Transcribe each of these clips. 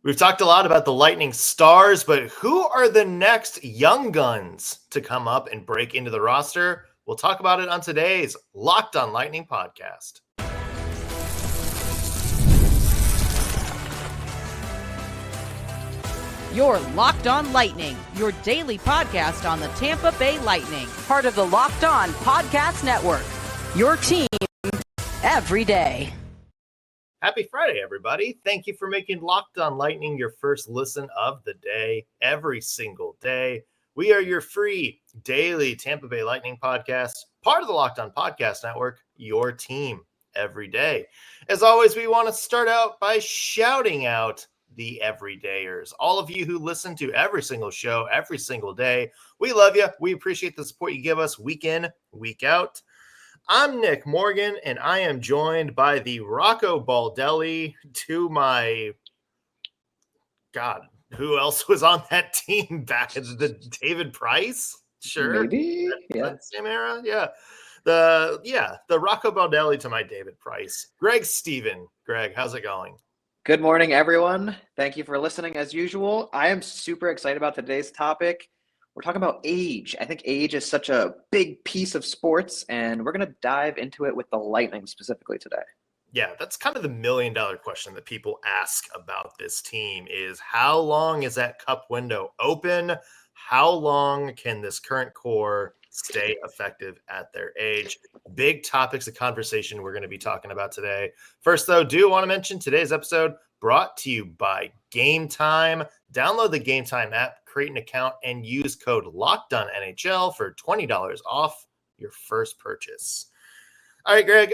We've talked a lot about the Lightning stars, but who are the next young guns to come up and break into the roster? We'll talk about it on today's Locked on Lightning podcast. You're Locked on Lightning, your daily podcast on the Tampa Bay Lightning, part of the Locked on Podcast Network, your team every day. Happy Friday, everybody. Thank you for making Locked on Lightning your first listen of the day, every single day. We are your free daily Tampa Bay Lightning podcast, part of the Locked on Podcast Network, your team every day. As always, we want to start out by shouting out the everydayers, all of you who listen to every single show, every single day. We love you. We appreciate the support you give us week in, week out. I'm Nick Morgan, and I am joined by the Rocco Baldelli to my God. Who else was on that team back in the David Price? Sure, maybe, yeah, same era, yeah. The Rocco Baldelli to my David Price. Greg Steven. Greg, how's it going? Good morning, everyone. Thank you for listening as usual. I am super excited about today's topic. We're talking about age. I think age is such a big piece of sports, and we're going to dive into it with the Lightning specifically today. Yeah, that's kind of the $1 million question that people ask about this team is how long is that cup window open? How long can this current core stay effective at their age? Big topics of conversation we're going to be talking about today. First, though, do want to mention today's episode brought to you by Gametime. Download the Gametime app, create an account, and use code LOCKEDONNHL for $20 off your first purchase. All right, Greg,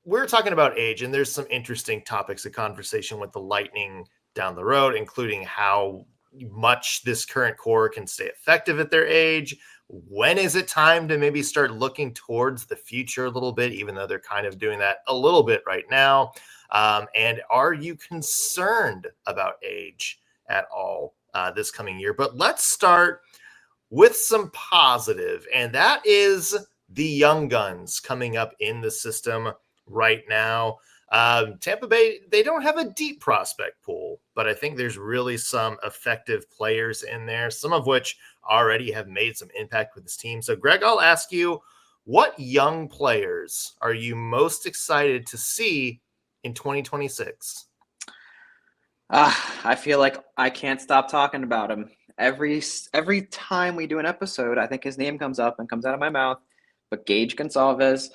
we're talking about age, and there's some interesting topics of conversation with the Lightning down the road, including how much this current core can stay effective at their age. When is it time to maybe start looking towards the future a little bit, even though they're kind of doing that a little bit right now? And are you concerned about age at all this coming year? But let's start with some positive, and that is the young guns coming up in the system right now. Tampa Bay, they don't have a deep prospect pool, but I think there's really some effective players in there, some of which already have made some impact with this team. So, Greg, I'll ask you, what young players are you most excited to see in 2026? I feel like I can't stop talking about him. Every time we do an episode, I think his name comes up and comes out of my mouth. But Gage Goncalves,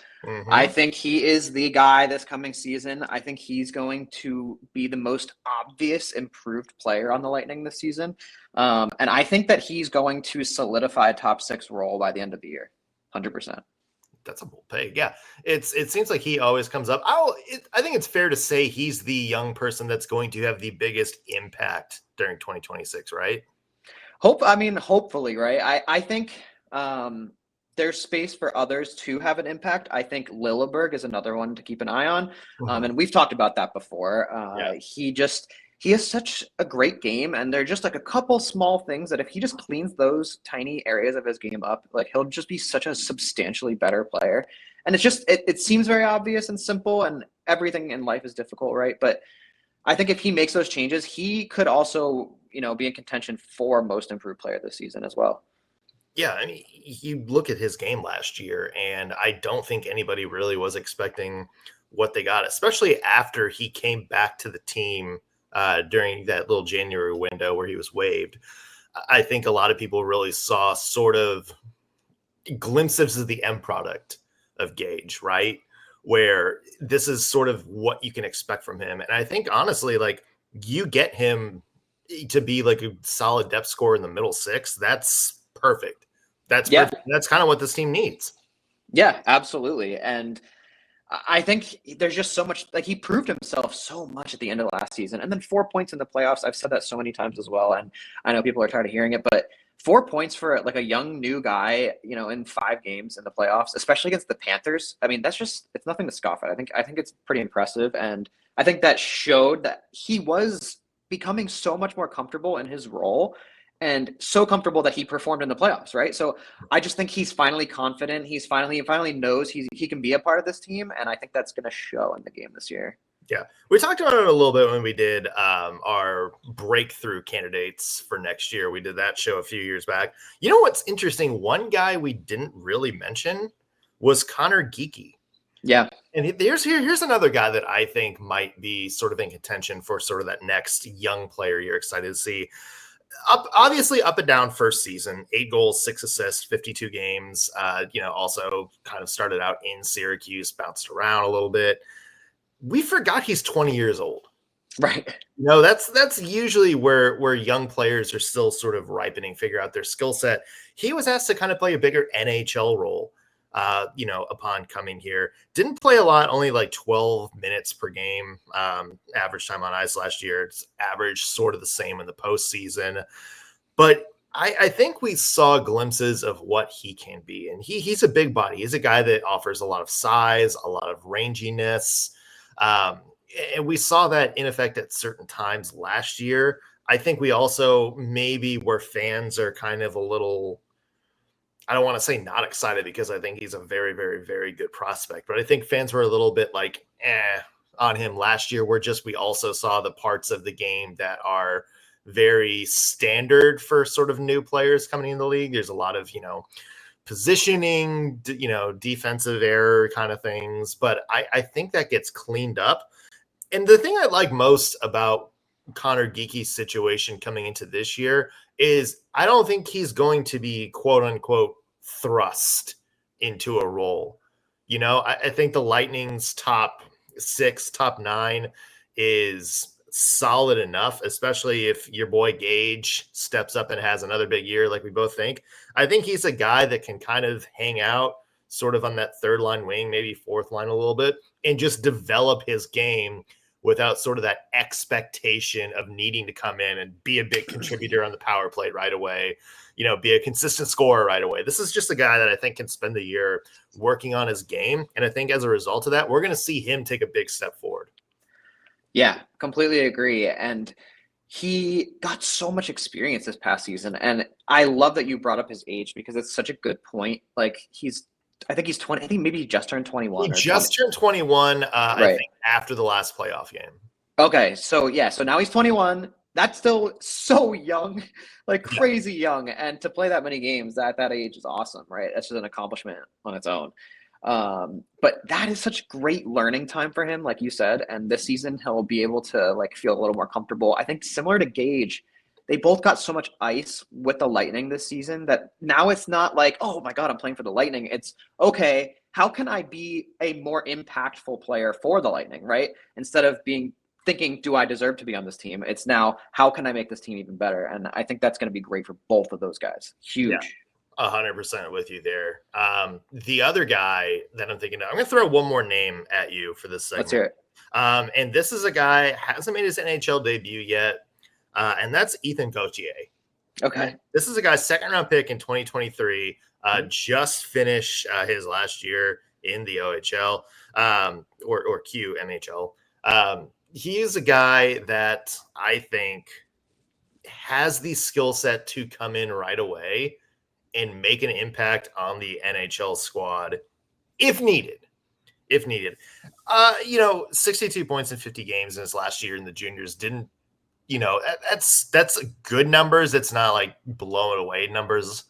I think he is the guy this coming season. I think he's going to be the most obvious improved player on the Lightning this season. And I think that he's going to solidify a top 6 role by the end of the year. 100%. That's a bold pick. Yeah, it seems like he always comes up. I think it's fair to say he's the young person that's going to have the biggest impact during 2026, right? Hopefully, right? I think there's space for others to have an impact. I think Lilleberg is another one to keep an eye on. And we've talked about that before. He has such a great game, and they're just like a couple small things that if he just cleans those tiny areas of his game up, like he'll just be such a substantially better player. And it's just, it seems very obvious and simple, and everything in life is difficult, right? But I think if he makes those changes, he could also, be in contention for most improved player this season as well. Yeah, I mean, you look at his game last year, and I don't think anybody really was expecting what they got, especially after he came back to the team during that little January window where he was waived. I think a lot of people really saw sort of glimpses of the end product of Gage, right? Where this is sort of what you can expect from him. And I think, honestly, like, you get him to be like a solid depth scorer in the middle 6, that's perfect. Perfect. That's kind of what this team needs. Yeah, absolutely. And I think there's just so much, like, he proved himself so much at the end of last season. And then 4 points in the playoffs. I've said that so many times as well. And I know people are tired of hearing it, but 4 points for like a young new guy, in 5 games in the playoffs, especially against the Panthers. I mean, it's nothing to scoff at. I think it's pretty impressive. And I think that showed that he was becoming so much more comfortable in his role, and so comfortable that he performed in the playoffs, right? So I just think he's finally confident. He finally knows he can be a part of this team, and I think that's going to show in the game this year. Yeah, we talked about it a little bit when we did our breakthrough candidates for next year. We did that show a few years back. You know what's interesting? One guy we didn't really mention was Conor Geekie. Yeah. And here's another guy that I think might be sort of in contention for sort of that next young player you're excited to see. Obviously up and down first season, 8 goals, 6 assists, 52 games. Also kind of started out in Syracuse, bounced around a little bit. We forgot he's 20 years old. Right. That's usually where young players are still sort of ripening, figure out their skill set. He was asked to kind of play a bigger NHL role, upon coming here. Didn't play a lot, only like 12 minutes per game. Average time on ice last year. It's average sort of the same in the postseason. But I think we saw glimpses of what he can be. And he's a big body. He's a guy that offers a lot of size, a lot of ranginess. And we saw that in effect at certain times last year. I think we also maybe where fans are kind of a little, I don't want to say not excited because I think he's a very, very, very good prospect, but I think fans were a little bit like, on him last year. We also saw the parts of the game that are very standard for sort of new players coming in the league. There's a lot of, positioning, defensive error kind of things, but I think that gets cleaned up. And the thing I like most about Conor Geekie's situation coming into this year is I don't think he's going to be quote unquote thrust into a role. I think the Lightning's top 6, top 9 is solid enough, especially if your boy Gage steps up and has another big year like we both think. I think he's a guy that can kind of hang out sort of on that third line wing, maybe fourth line a little bit, and just develop his game without sort of that expectation of needing to come in and be a big contributor on the power play right away, be a consistent scorer right away. This is just a guy that I think can spend the year working on his game. And I think as a result of that, we're going to see him take a big step forward. Yeah, completely agree. And he got so much experience this past season. And I love that you brought up his age because it's such a good point. Like I think he's 20. I think maybe he just turned 21. He just turned 21, right. I think, after the last playoff game. Okay, so now he's 21. That's still so young, like crazy young. And to play that many games at that age is awesome, right? That's just an accomplishment on its own. But that is such great learning time for him, like you said. And this season, he'll be able to like feel a little more comfortable. I think similar to Gage, they both got so much ice with the Lightning this season that now it's not like, oh my God, I'm playing for the Lightning. It's okay, how can I be a more impactful player for the Lightning, right? Instead of thinking, do I deserve to be on this team? It's now, how can I make this team even better? And I think that's going to be great for both of those guys. Huge. Yeah, 100% with you there. The other guy that I'm thinking of, I'm going to throw one more name at you for this segment. Let's hear it. And this is a guy hasn't made his NHL debut yet. And that's Ethan Gauthier. Okay. This is a guy's second-round pick in 2023. Just finished his last year in the OHL or QMHL. He is a guy that I think has the skill set to come in right away and make an impact on the NHL squad if needed. 62 points in 50 games in his last year in the juniors didn't. That's good numbers. It's not like blowing away numbers.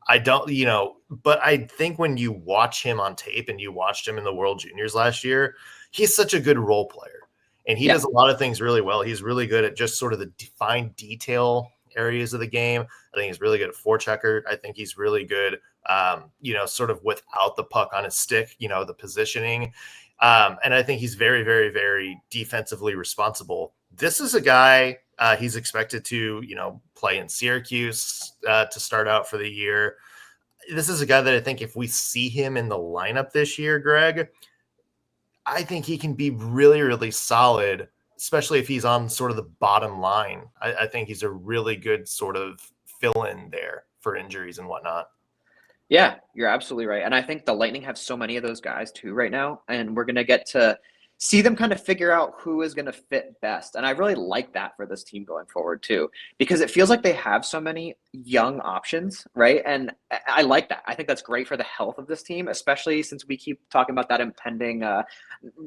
But I think when you watch him on tape and you watched him in the World Juniors last year, he's such a good role player and he does a lot of things really well. He's really good at just sort of the defined detail areas of the game. I think he's really good at forechecker. I think he's really good, sort of without the puck on his stick, the positioning. And I think he's very, very, very defensively responsible. This is a guy he's expected to, play in Syracuse to start out for the year. This is a guy that I think if we see him in the lineup this year, Greg, I think he can be really, really solid, especially if he's on sort of the bottom line. I think he's a really good sort of fill-in there for injuries and whatnot. Yeah, you're absolutely right. And I think the Lightning have so many of those guys too right now. And we're going to get to see them kind of figure out who is going to fit best. And I really like that for this team going forward too, because it feels like they have so many young options, right? And I like that. I think that's great for the health of this team, especially since we keep talking about that impending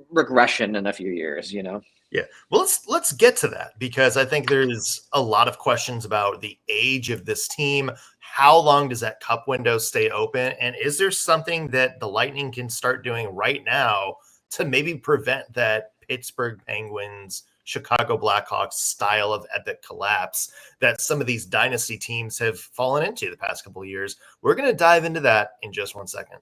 regression in a few years, you know? Yeah. Well, let's get to that, because I think there's a lot of questions about the age of this team. How long does that cup window stay open? And is there something that the Lightning can start doing right now to maybe prevent that Pittsburgh Penguins, Chicago Blackhawks style of epic collapse that some of these dynasty teams have fallen into the past couple of years? We're going to dive into that in just 1 second.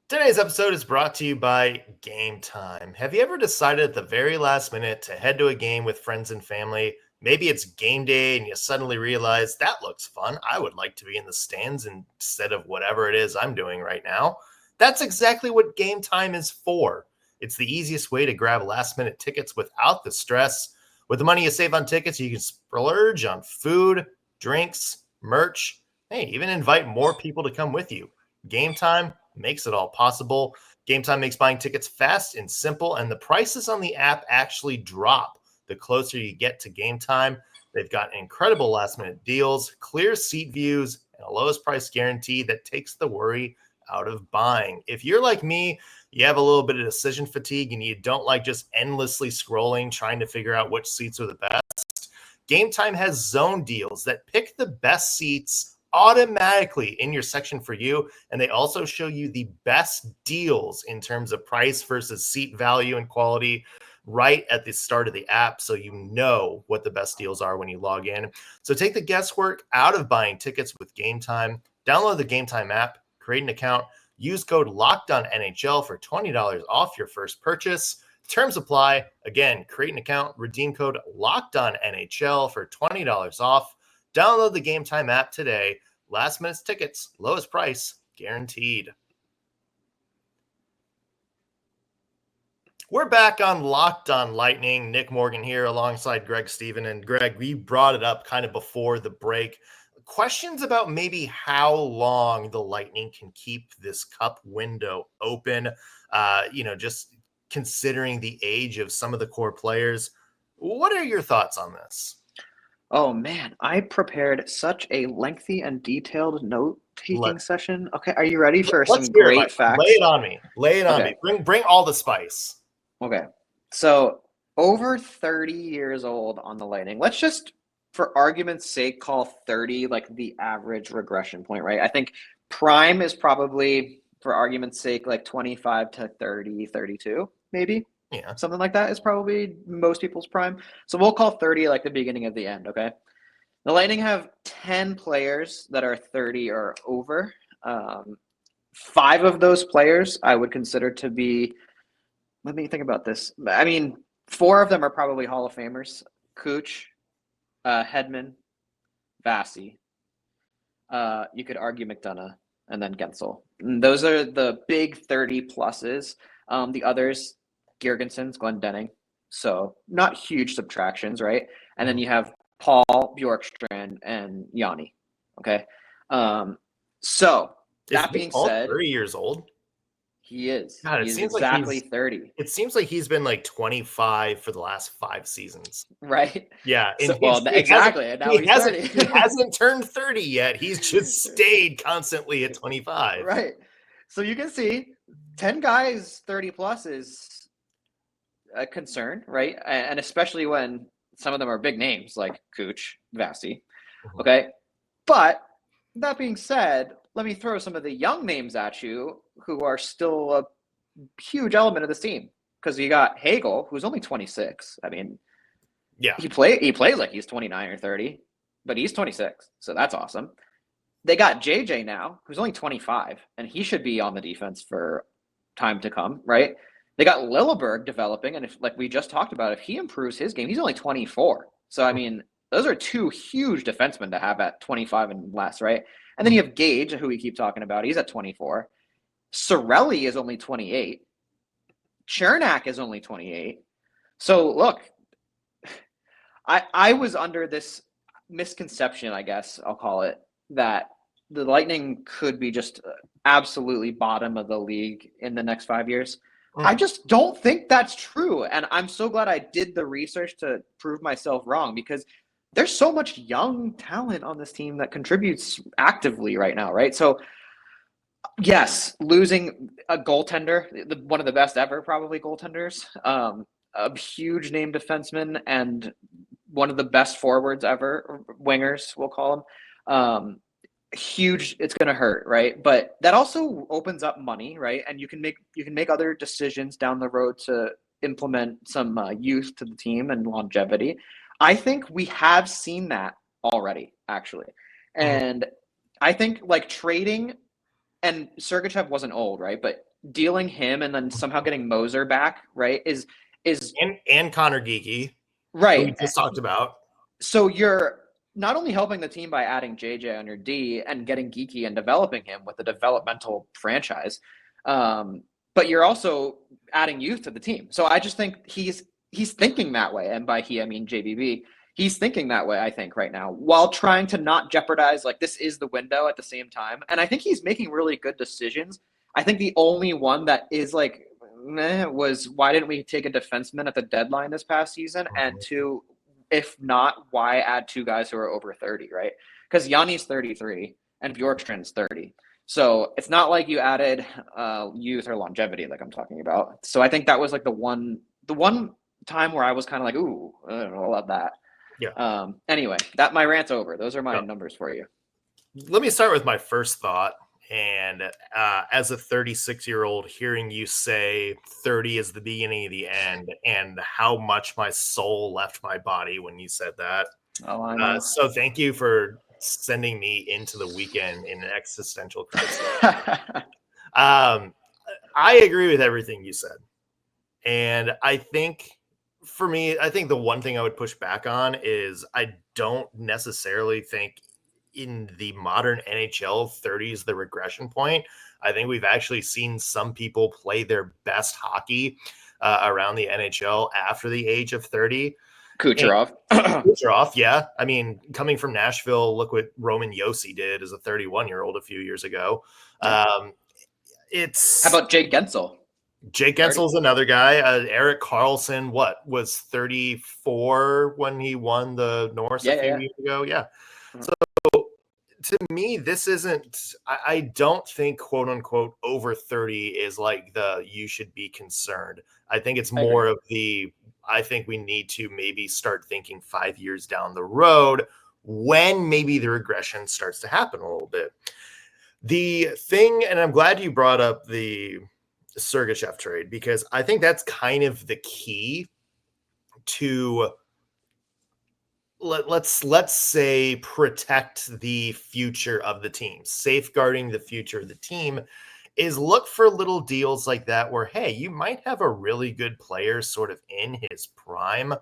Today's episode is brought to you by Gametime. Have you ever decided at the very last minute to head to a game with friends and family? Maybe it's game day and you suddenly realize that looks fun. I would like to be in the stands instead of whatever it is I'm doing right now. That's exactly what Gametime is for. It's the easiest way to grab last minute tickets without the stress. With the money you save on tickets, you can splurge on food, drinks, merch, hey, even invite more people to come with you. Gametime makes it all possible. Gametime makes buying tickets fast and simple, and the prices on the app actually drop the closer you get to Gametime. They've got incredible last-minute deals, clear seat views, and a lowest price guarantee that takes the worry out of buying. If you're like me, you have a little bit of decision fatigue and you don't like just endlessly scrolling, trying to figure out which seats are the best, Gametime has zone deals that pick the best seats automatically in your section for you, and they also show you the best deals in terms of price versus seat value and quality right at the start of the app, so you know what the best deals are when you log in. So take the guesswork out of buying tickets with Gametime. Download the Gametime app, create an account, use code LOCKEDONNHL for $20 off your first purchase. Terms apply. Again, create an account, redeem code LOCKEDONNHL for $20 off. Download the Gametime app today. Last minute tickets, lowest price, guaranteed. We're back on Locked on Lightning. Nick Morgan here alongside Greg Stephen. And Greg, we brought it up kind of before the break. Questions about maybe how long the Lightning can keep this cup window open, just considering the age of some of the core players. What are your thoughts on this? Oh man, I prepared such a lengthy and detailed note-taking session. Okay, are you ready for some great facts? Lay it on me. Lay it on me. Bring all the spice. Okay, so over 30 years old on the Lightning. Let's just, for argument's sake, call 30 like the average regression point, right? I think prime is probably, for argument's sake, like 25 to 30, 32, maybe. Yeah. Something like that is probably most people's prime. So we'll call 30 like the beginning of the end, okay? The Lightning have 10 players that are 30 or over. 5 of those players I would consider to be, let me think about this. I mean, 4 of them are probably Hall of Famers. Cooch, Hedman, Vasi. You could argue McDonough, and then Gensel. And those are the big 30 pluses. The others, Girgensons, Glendening. So not huge subtractions, right? And then you have Paul, Bjorkstrand, and Yanni. Okay. So that being said, 30 years old. He is. God, he is exactly 30. It seems like he's been like 25 for the last 5 seasons. Right? Yeah. Exactly. And now he hasn't turned 30 yet. He's just stayed constantly at 25. Right. So you can see 10 guys 30 plus is a concern, right? And especially when some of them are big names like Cooch, Vasi. Okay. But that being said, let me throw some of the young names at you who are still a huge element of this team. Because you got Hagel, who's only 26. I mean, yeah, he plays like he's 29 or 30, but he's 26. So that's awesome. They got JJ now, who's only 25, and he should be on the defense for time to come, right? They got Lilleberg developing, and if, like we just talked about, if he improves his game, he's only 24. So, I mean, those are 2 huge defensemen to have at 25 and less, right? And then you have Gage, who we keep talking about. He's at 24. Sorelli is only 28. Chernak is only 28. So, look, I was under this misconception, I guess I'll call it, that the Lightning could be just absolutely bottom of the league in the next 5 years. I just don't think that's true. And I'm so glad I did the research to prove myself wrong, because there's so much young talent on this team that contributes actively right now, right? So, yes, losing a goaltender, one of the best ever, probably goaltenders, a huge name defenseman, and one of the best forwards ever, wingers, we'll call them. Huge, it's going to hurt, right? But that also opens up money, right? And you can make other decisions down the road to implement some youth to the team and longevity. I think we have seen that already, actually. And I think like trading, and Sergachev wasn't old, right? But dealing him and then somehow getting Moser back, right, is and Conor Geekie, right. who we just talked about. So you're not only helping the team by adding JJ on your D and getting Geekie and developing him with a developmental franchise, but you're also adding youth to the team. So I just think he's thinking that way, and by he I mean JBB. He's thinking that way, I think, right now, while trying to not jeopardize, like, this is the window at the same time. And I think he's making really good decisions. I think the only one that is like was, why didn't we take a defenseman at the deadline this past season? And two, if not, why add two guys who are over 30, right? Because Yanni's 33 and Bjorkstrand's 30. So it's not like you added youth or longevity like I'm talking about. So I think that was like the one time where I was kind of like, ooh, I don't know about that. Yeah. Anyway, that my rant's over. Those are my numbers for you. Let me start with my first thought. And as a 36-year-old, hearing you say 30 is the beginning of the end, and how much my soul left my body when you said that. Oh, I know. So thank you for sending me into the weekend in an existential crisis. I agree with everything you said. And I think, for me, I think the one thing I would push back on is I don't necessarily think in the modern NHL 30 is the regression point. I think we've actually seen some people play their best hockey around the NHL after the age of 30. Kucherov, yeah. I mean, coming from Nashville, look what Roman Josi did as a 31-year-old a few years ago. How about Jake Gensel? Jake Gensel's another guy. Erik Karlsson, was 34 when he won the Norris a few years ago? Yeah. So to me, this isn't, I don't think, quote unquote, over 30 is like you should be concerned. I think it's more of I think we need to maybe start thinking 5 years down the road when maybe the regression starts to happen a little bit. The thing, and I'm glad you brought up the Sergachev trade, because I think that's kind of the key to, let's say, protect the future of the team. Safeguarding the future of the team is look for little deals like that where, hey, you might have a really good player sort of in his prime.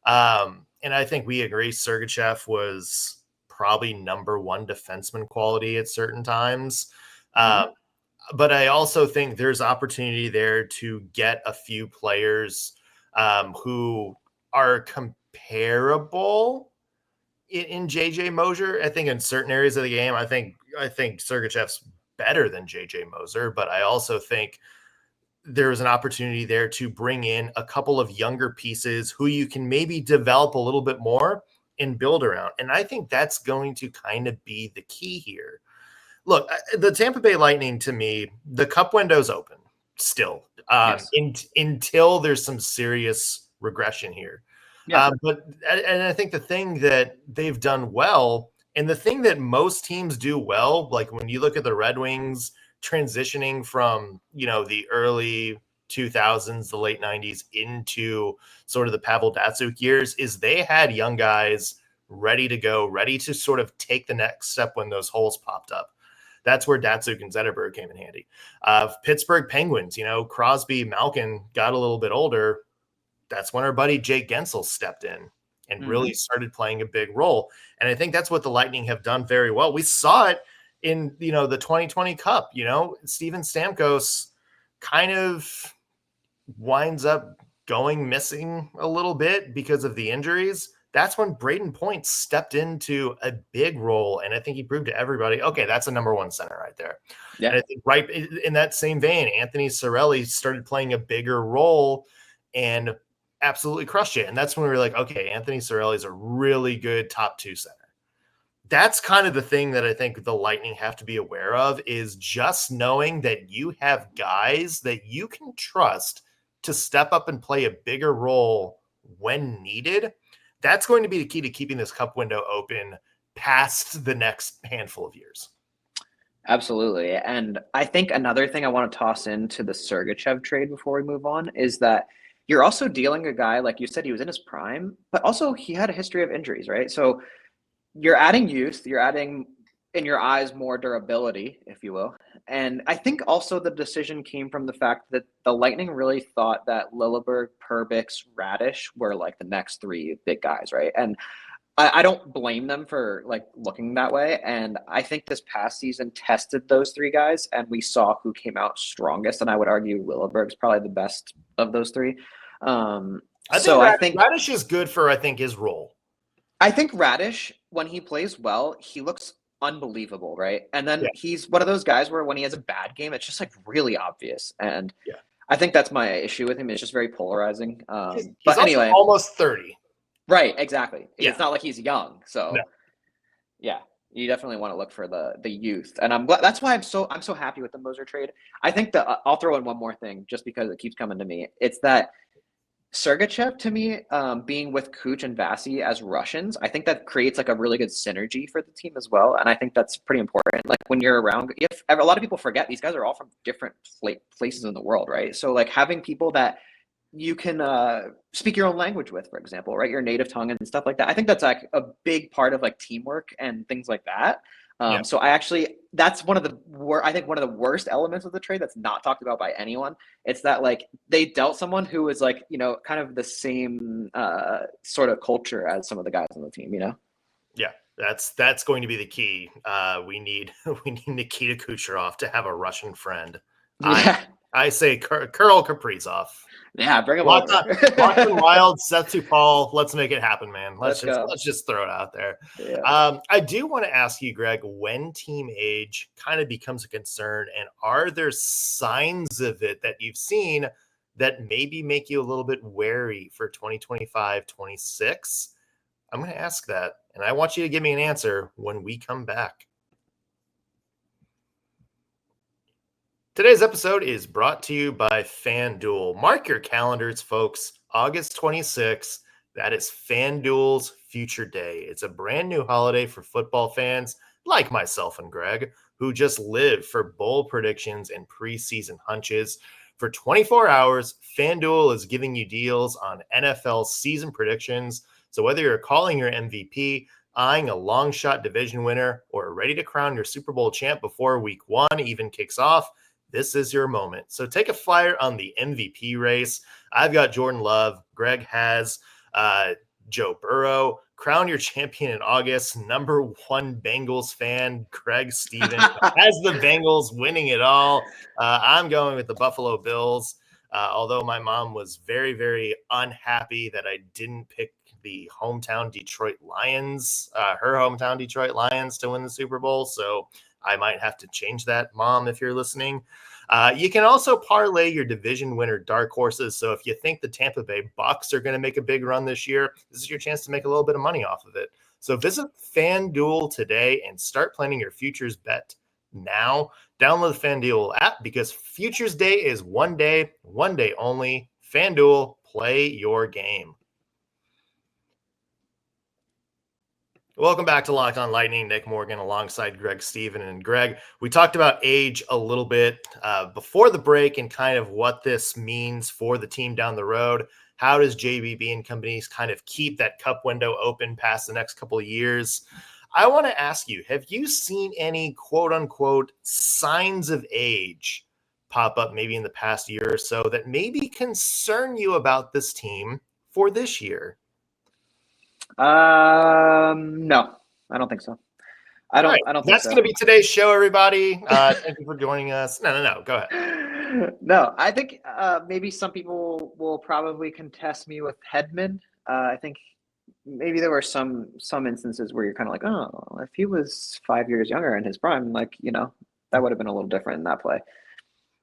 And I think we agree Sergachev was probably number one defenseman quality at certain times. But I also think there's opportunity there to get a few players who are comparable in JJ Moser. I think in certain areas of the game, I think Sergachev's better than JJ Moser, but I also think there's an opportunity there to bring in a couple of younger pieces who you can maybe develop a little bit more and build around. And I think that's going to kind of be the key here. Look, the Tampa Bay Lightning, to me, the cup window's open still until there's some serious regression here. But I think the thing that they've done well, and the thing that most teams do well, like when you look at the Red Wings transitioning from, the early 2000s, the late 90s into sort of the Pavel Datsyuk years, is they had young guys ready to go, ready to sort of take the next step when those holes popped up. That's where Datsyuk and Zetterberg came in handy. Pittsburgh Penguins, Crosby, Malkin got a little bit older. That's when our buddy Jake Gensel stepped in and really started playing a big role. And I think that's what the Lightning have done very well. We saw it in, the 2020 Cup. Steven Stamkos kind of winds up going missing a little bit because of the injuries. that's when Braden Point stepped into a big role. And I think he proved to everybody, okay, that's a number one center right there. Yeah. And I think right in that same vein, Anthony Cirelli started playing a bigger role and absolutely crushed it. And that's when we were like, okay, Anthony Cirelli is a really good top two center. That's kind of the thing that I think the Lightning have to be aware of, is just knowing that you have guys that you can trust to step up and play a bigger role when needed. That's going to be the key to keeping this cup window open past the next handful of years. Absolutely. And I think another thing I want to toss into the Sergachev trade before we move on is that you're also dealing a guy, like you said, he was in his prime, but also he had a history of injuries, right? So you're adding youth, you're adding, in your eyes, more durability, if you will. And I think also the decision came from the fact that the Lightning really thought that Lilleberg, Perbix, Radish were like the next three big guys, right? And I don't blame them for like looking that way. And I think this past season tested those three guys, and we saw who came out strongest. And I would argue Lilleberg's probably the best of those three. I think Radish is good for, I think, his role. I think Radish, when he plays well, he looks unbelievable, right? And then he's one of those guys where when he has a bad game, it's just like really obvious. And I think that's my issue with him. It's just very polarizing. But anyway, almost 30. Right, exactly. Yeah. It's not like he's young. So yeah, you definitely want to look for the youth. And I'm glad, that's why I'm so happy with the Moser trade. I think that I'll throw in one more thing just because it keeps coming to me. It's that Sergachev, to me, being with Kuch and Vasi as Russians, I think that creates like a really good synergy for the team as well. And I think that's pretty important. Like when you're around, if a lot of people forget, these guys are all from different places in the world, right? So like having people that you can speak your own language with, for example, right? Your native tongue and stuff like that. I think that's like a big part of like teamwork and things like that. So that's one of the worst elements of the trade that's not talked about by anyone. It's that like they dealt someone who was like, you know, kind of the same sort of culture as some of the guys on the team, you know? Yeah, that's going to be the key. We need Nikita Kucherov to have a Russian friend. Yeah. I say Kirill Kaprizov. Yeah, bring him over. Watson Wild, Seth Supal. Let's make it happen, man. Let's just throw it out there. Yeah. I do want to ask you, Greg, when team age kind of becomes a concern, and are there signs of it that you've seen that maybe make you a little bit wary for 2025, 26? I'm going to ask that, and I want you to give me an answer when we come back. Today's episode is brought to you by FanDuel. Mark your calendars, folks. August 26th, that is FanDuel's Future Day. It's a brand new holiday for football fans like myself and Greg, who just live for bold predictions and preseason hunches. For 24 hours, FanDuel is giving you deals on NFL season predictions. So whether you're calling your MVP, eyeing a long shot division winner, or ready to crown your Super Bowl champ before week 1 even kicks off, this is your moment. So take a flyer on the MVP race. I've got Jordan Love. Greg has Joe Burrow. Crown your champion in August. Number 1 Bengals fan, Greg Stevens, has the Bengals winning it all. I'm going with the Buffalo Bills, although my mom was very, very unhappy that I didn't pick the hometown Detroit Lions, her hometown Detroit Lions, to win the Super Bowl. So I might have to change that, Mom, if you're listening. You can also parlay your division winner dark horses. So if you think the Tampa Bay Bucks are going to make a big run this year, this is your chance to make a little bit of money off of it. So visit FanDuel today and start planning your futures bet now. Download the FanDuel app because Futures Day is one day only. FanDuel, play your game. Welcome back to Locked On Lightning. Nick Morgan alongside Greg Stephen. And Greg, we talked about age a little bit before the break and kind of what this means for the team down the road. How does JBB and companies kind of keep that cup window open past the next couple of years? I want to ask you, have you seen any quote unquote signs of age pop up maybe in the past year or so that maybe concern you about this team for this year? No, I don't think so. I don't think that's going to be today's show, everybody. Thank you for joining us. No, go ahead. No, I think maybe some people will probably contest me with Hedman. I think maybe there were some instances where you're kind of like, oh, if he was 5 years younger in his prime, like, that would have been a little different in that play.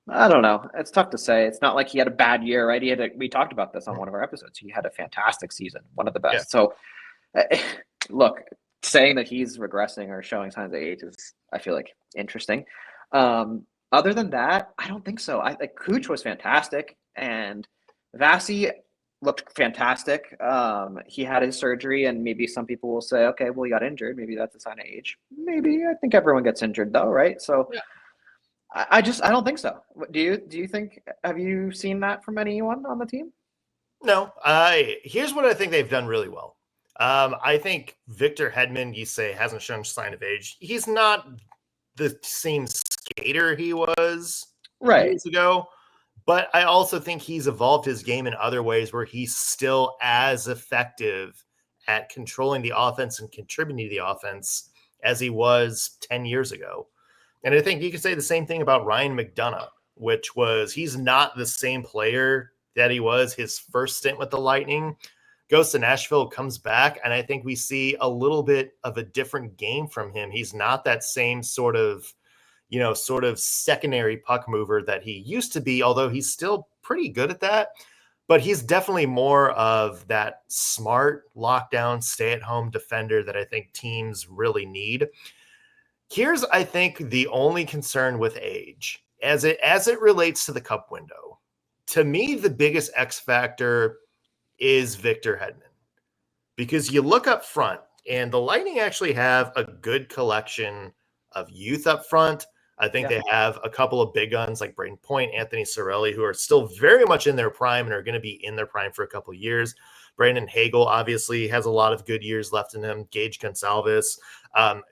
I don't know. It's tough to say. It's not like he had a bad year, right? We talked about this on one of our episodes. He had a fantastic season, one of the best. Yeah. So, look, saying that he's regressing or showing signs of age is, I feel like, interesting. Other than that, I don't think so. Cooch was fantastic, and Vasi looked fantastic. He had his surgery, and maybe some people will say, okay, well, he got injured. Maybe that's a sign of age. Maybe. I think everyone gets injured, though, right? So. Yeah. I don't think so. Do you think, have you seen that from anyone on the team? No. Here's what I think they've done really well. I think Victor Hedman, you say, hasn't shown sign of age. He's not the same skater he was years ago, but I also think he's evolved his game in other ways where he's still as effective at controlling the offense and contributing to the offense as he was 10 years ago. And I think you could say the same thing about Ryan McDonough, which was he's not the same player that he was his first stint with the Lightning. Goes to Nashville, comes back, and I think we see a little bit of a different game from him. He's not that same sort of secondary puck mover that he used to be, although he's still pretty good at that. But he's definitely more of that smart lockdown, stay-at-home defender that I think teams really need. Here's, I think, the only concern with age as it relates to the cup window. To me, the biggest X factor is Victor Hedman, because you look up front and the Lightning actually have a good collection of youth up front. I think they have a couple of big guns like Braden Point, Anthony Cirelli, who are still very much in their prime and are going to be in their prime for a couple of years. Brandon Hagel obviously has a lot of good years left in him. Gage Goncalves,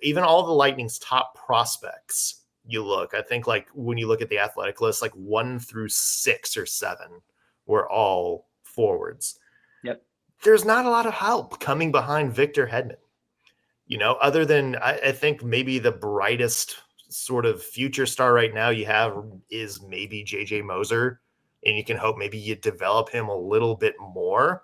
even all the Lightning's top prospects. I think like when you look at the athletic list, like 1 through 6 or 7 were all forwards. Yep. There's not a lot of help coming behind Victor Hedman. Other than I think maybe the brightest sort of future star right now you have is maybe JJ Moser, and you can hope maybe you develop him a little bit more.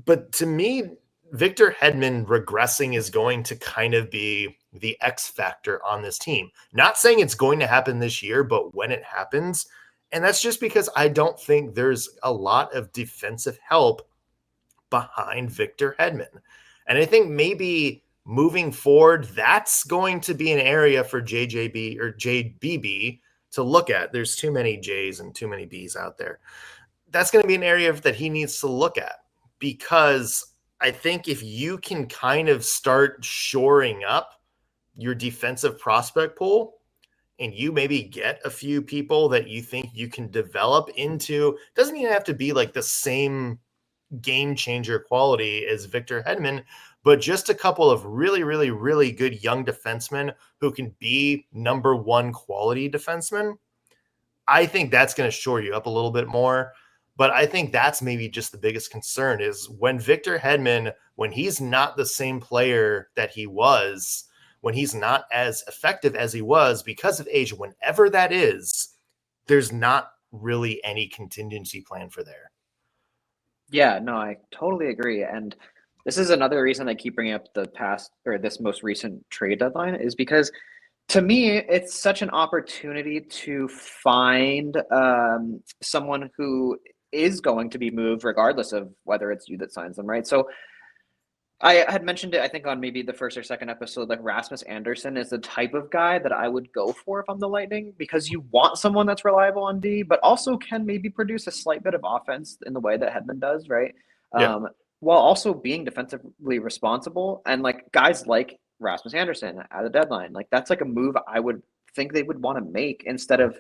But to me, Victor Hedman regressing is going to kind of be the X factor on this team. Not saying it's going to happen this year, but when it happens, and that's just because I don't think there's a lot of defensive help behind Victor Hedman. And I think maybe moving forward, that's going to be an area for JJB or JBB to look at. There's too many J's and too many B's out there. That's going to be an area that he needs to look at, because I think if you can kind of start shoring up your defensive prospect pool and you maybe get a few people that you think you can develop into, doesn't even have to be like the same game changer quality as Victor Hedman, but just a couple of really, really, really good young defensemen who can be number one quality defensemen. I think that's going to shore you up a little bit more. But I think that's maybe just the biggest concern is when Victor Hedman, when he's not the same player that he was, when he's not as effective as he was because of age, whenever that is, there's not really any contingency plan for there. Yeah, no, I totally agree. And this is another reason I keep bringing up the past or this most recent trade deadline is because to me, it's such an opportunity to find someone who is going to be moved regardless of whether it's you that signs them, right? So I had mentioned it, I think, on maybe the first or second episode, like Rasmus Andersson is the type of guy that I would go for if I'm the Lightning, because you want someone that's reliable on D, but also can maybe produce a slight bit of offense in the way that Hedman does, right? Yeah. While also being defensively responsible. And like guys like Rasmus Andersson at the deadline, like that's like a move I would think they would want to make instead of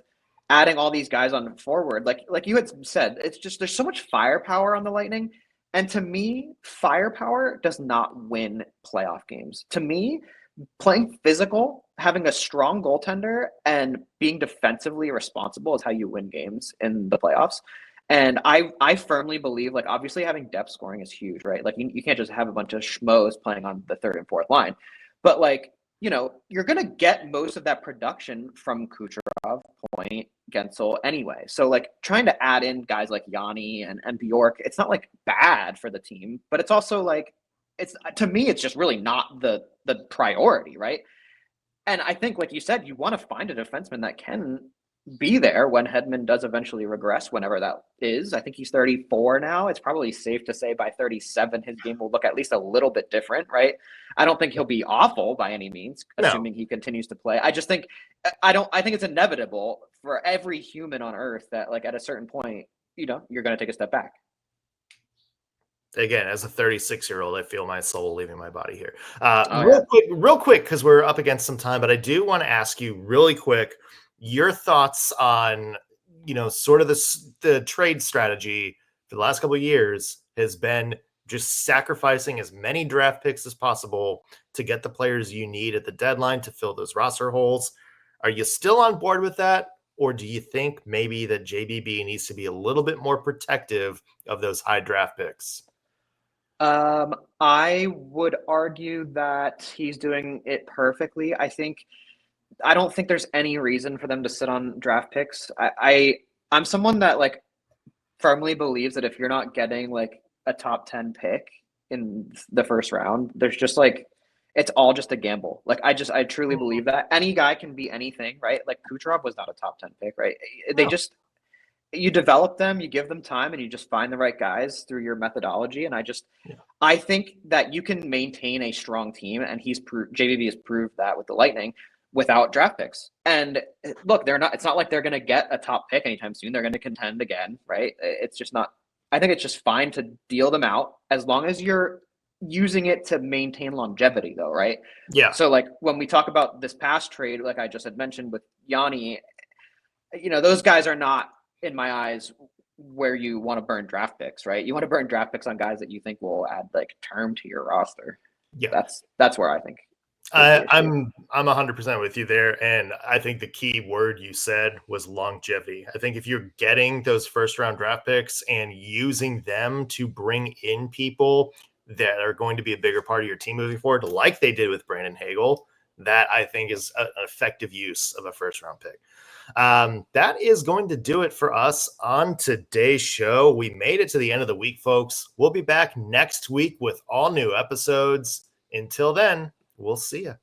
adding all these guys on forward. Like you had said, it's just there's so much firepower on the Lightning. And to me, firepower does not win playoff games. To me, playing physical, having a strong goaltender, and being defensively responsible is how you win games in the playoffs. And I firmly believe, like, obviously having depth scoring is huge, right? Like, you can't just have a bunch of schmoes playing on the third and fourth line. But, like, you're going to get most of that production from Kucherov, Point, Gensel anyway. So like trying to add in guys like Yanni and Bjork, it's not like bad for the team, but it's also like, to me, it's just really not the priority, right? And I think, like you said, you want to find a defenseman that can be there when Hedman does eventually regress, whenever that is. I think he's 34 now. It's probably safe to say by 37, his game will look at least a little bit different, right? I don't think he'll be awful by any means, assuming he continues to play. I just think, I think it's inevitable for every human on earth that, like, at a certain point, you're going to take a step back. Again, as a 36-year-old, I feel my soul leaving my body here. Oh, Real quick, because we're up against some time, but I do want to ask you really quick your thoughts on, sort of the trade strategy for the last couple of years has been just sacrificing as many draft picks as possible to get the players you need at the deadline to fill those roster holes. Are you still on board with that? Or do you think maybe that JBB needs to be a little bit more protective of those high draft picks? I would argue that he's doing it perfectly. I don't think there's any reason for them to sit on draft picks. I'm someone that like firmly believes that if you're not getting like a top 10 pick in the first round, there's just like, it's all just a gamble. Like I truly believe that any guy can be anything, right? Like Kucherov was not a top 10 pick, right? You develop them, you give them time, and you just find the right guys through your methodology. And I think that you can maintain a strong team, and JVB has proved that with the Lightning without draft picks. And look, it's not like they're going to get a top pick anytime soon. They're going to contend again, right? It's just not, I think it's just fine to deal them out as long as you're using it to maintain longevity though, right? Yeah. So like when we talk about this past trade, like I just had mentioned with Yanni, those guys are not, in my eyes, where you want to burn draft picks, right? You want to burn draft picks on guys that you think will add like term to your roster. Yeah. That's where I think. I'm 100% with you there. And I think the key word you said was longevity. I think if you're getting those first round draft picks and using them to bring in people that are going to be a bigger part of your team moving forward, like they did with Brandon Hagel, that I think is an effective use of a first round pick. That is going to do it for us on today's show. We made it to the end of the week, folks. We'll be back next week with all new episodes. Until then, we'll see you.